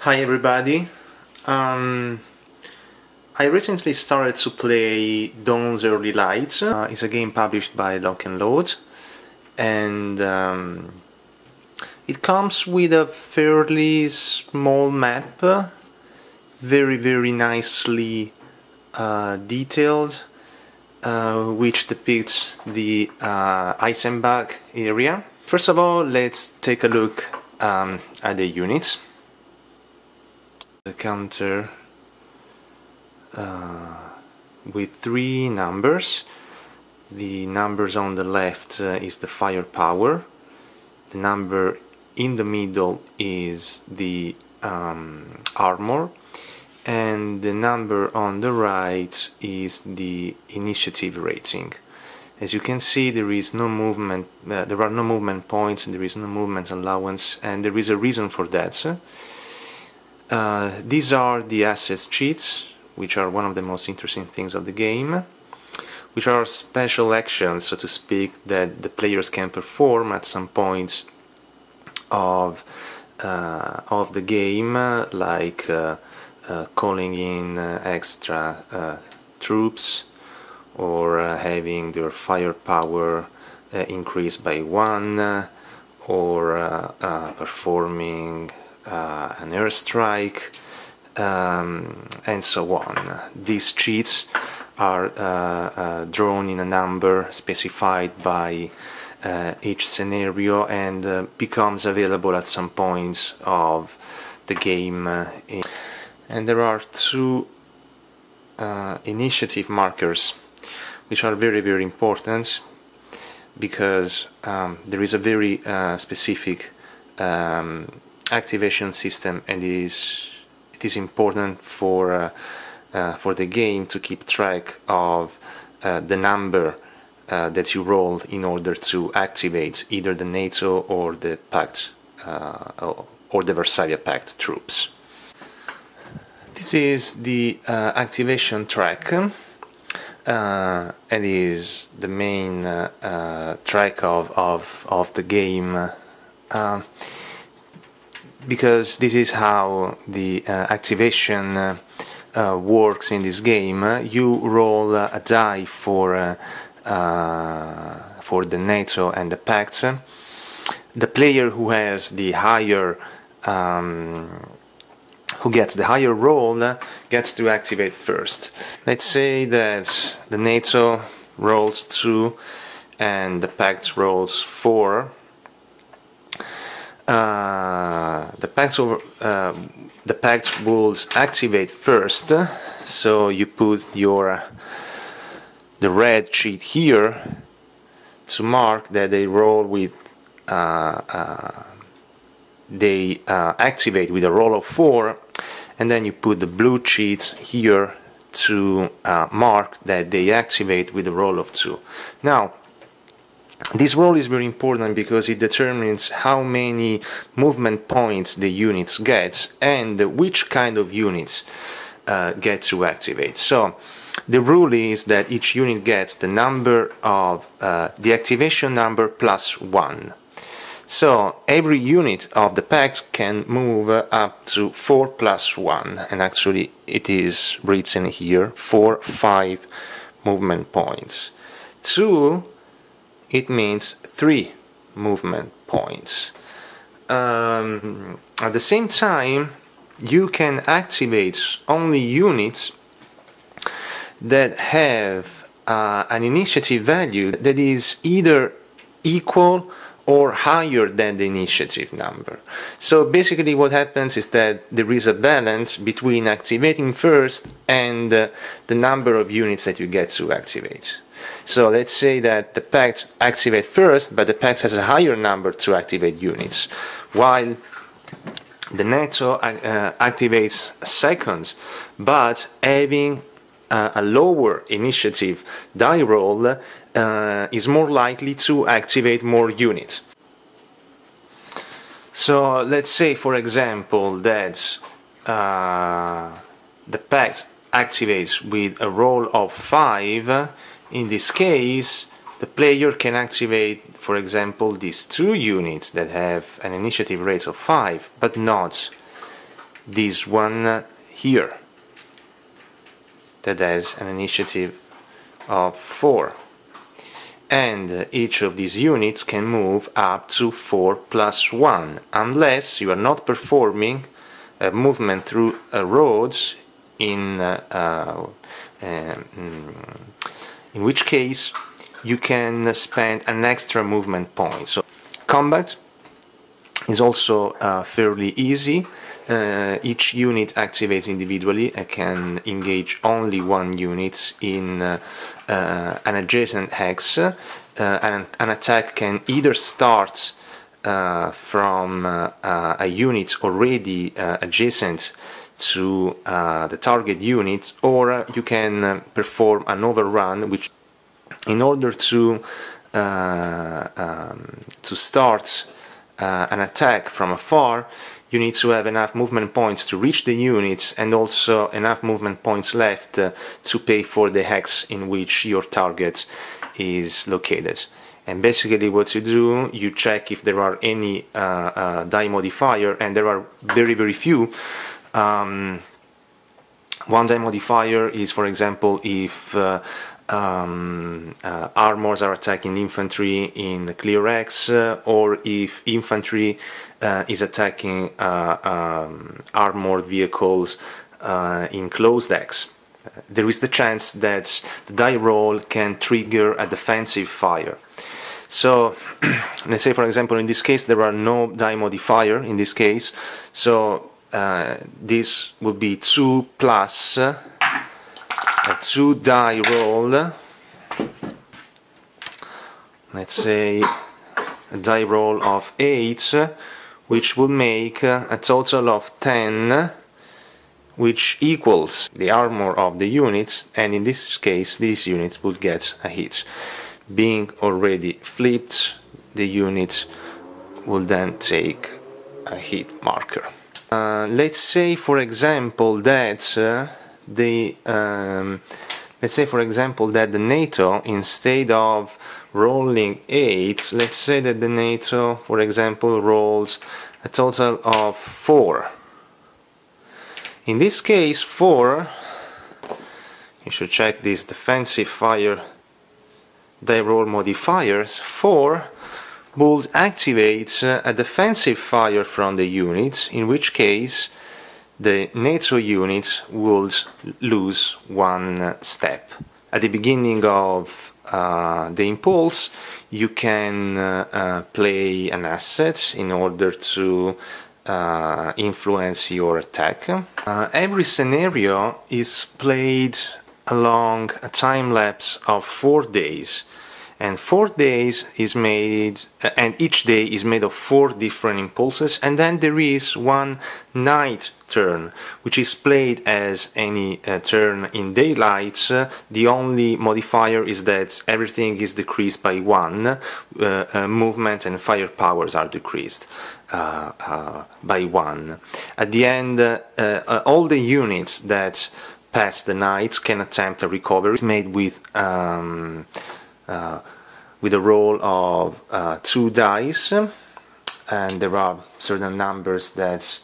Hi everybody. I recently started to play Dawn's Early Light. It's a game published by Lock and Load, and it comes with a fairly small map, very nicely detailed, which depicts the Eisenbach area. First of all, let's take a look at the units. The counter with three numbers. The numbers on the left is the firepower. The number in the middle is the armor, and the number on the right is the initiative rating. As you can see, there is no movement. There are no movement points, and there is no movement allowance, and there is a reason for that. These are the assets cheats, which are one of the most interesting things of the game, which are special actions, so to speak, that the players can perform at some point of the game, like calling in extra troops, or having their firepower increased by 1, or performing an airstrike, and so on. These cheats are drawn in a number specified by each scenario, and becomes available at some point of the game. And there are two initiative markers which are very important, because there is a very specific activation system, and it is important for the game to keep track of the number that you roll in order to activate either the NATO or the Pact or the Versailles Pact troops. This is the activation track, and is the main track of the game, because this is how the activation works in this game. You roll a die for the NATO and the Pact. The player who has the higher who gets the higher roll gets to activate first. Let's say that the NATO rolls 2 and the Pact rolls 4. The Pact will activate first, so you put the red cheat here to mark that they roll with they activate with a roll of 4, and then you put the blue cheat here to mark that they activate with a roll of 2. Now, this roll is very important because it determines how many movement points the units get and which kind of units get to activate. So the rule is that each unit gets the number of the activation number plus 1. So every unit of the Pact can move up to 4 plus 1, and actually it is written here 5 movement points. 2, it means 3 movement points. At the same time, you can activate only units that have an initiative value that is either equal or higher than the initiative number. So basically what happens is that there is a balance between activating first and the number of units that you get to activate. So let's say that the Pact activates first, but the Pact has a higher number to activate units, while the NATO activates second, but having a lower initiative die roll is more likely to activate more units. So let's say, for example, that the Pact activates with a roll of 5. In this case, the player can activate, for example, these 2 units that have an initiative rate of 5, but not this one here that has an initiative of 4, and each of these units can move up to 4+1 unless you are not performing a movement through roads, in which case you can spend an extra movement point. So combat is also fairly easy. Each unit activates individually and can engage only one unit in an adjacent hex. An attack can either start from a unit already adjacent to the target unit, or you can perform an overrun, which, in order to start an attack from afar, you need to have enough movement points to reach the unit and also enough movement points left to pay for the hex in which your target is located. And basically what you do, you check if there are any die modifier, and there are very, very few. One die modifier is, for example, if armors are attacking infantry in the clear X, or if infantry is attacking armored vehicles in closed X. There is the chance that the die roll can trigger a defensive fire. So let's say, for example, in this case there are no die modifier in this case, so this will be 2 plus a 2 die roll, let's say a die roll of 8, which will make a total of 10, which equals the armor of the unit, and in this case this unit would get a hit. Being already flipped, the unit will then take a hit marker. Let's say, for example, that the NATO, instead of rolling 8, let's say that the NATO, for example, rolls a total of 4. In this case, 4, you should check these defensive fire die roll modifiers. 4 would activate a defensive fire from the unit, in which case the NATO unit would lose 1 step. At the beginning of the impulse, you can play an asset in order to influence your attack. Every scenario is played along a time lapse of 4 days, and 4 days is made, and each day is made of 4 different impulses, and then there is one night turn, which is played as any turn in daylight. The only modifier is that everything is decreased by 1, movement and fire powers are decreased by 1. At the end, all the units that pass the night can attempt a recovery. It's made with a roll of 2 dice, and there are certain numbers that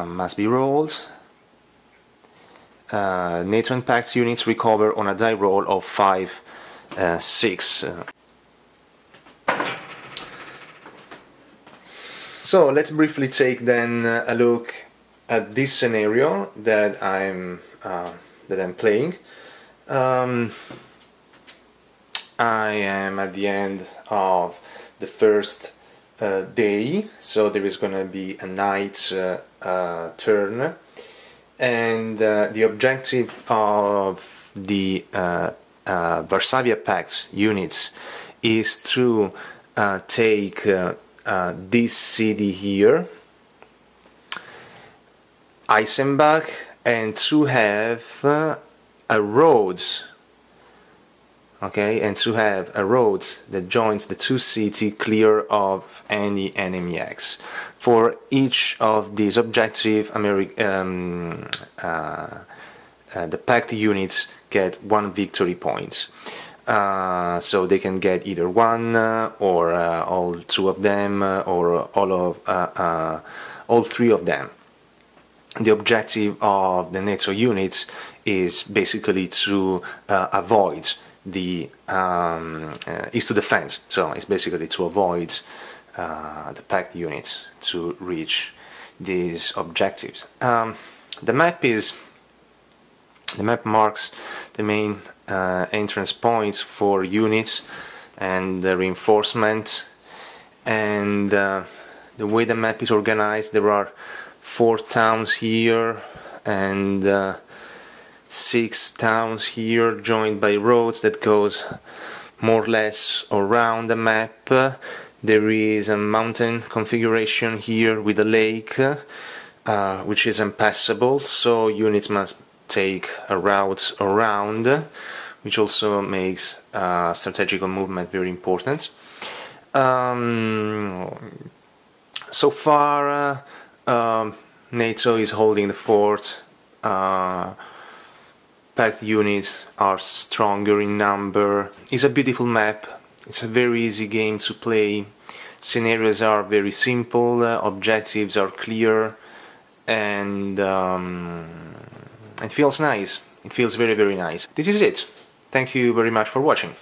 must be rolled. NATO and Pact units recover on a die roll of 5, 6. So let's briefly take then a look at this scenario that I'm playing. I am at the end of the first day, so there is going to be a night turn, and the objective of the Varsavia Pact units is to take this city here, Eisenbach, and to have a road, okay, and to have a road that joins the 2 cities clear of any enemy X. For each of these objectives, the Pact units get 1 victory point. So they can get either 1 or all 2 of them, or all 3 of them. the objective of the NATO units is basically to avoid the is to defend. So it's basically to avoid the pact units to reach these objectives. The map marks the main entrance points for units and the reinforcement, and the way the map is organized, there are 4 towns here and 6 towns here, joined by roads that goes more or less around the map. There is a mountain configuration here with a lake, which is impassable, so units must take a route around, which also makes strategical movement very important. So far, NATO is holding the fort. Pact units are stronger in number. It's a beautiful map. It's a very easy game to play. Scenarios are very simple, objectives are clear, and it feels nice. It feels very, very nice. This is it. Thank you very much for watching.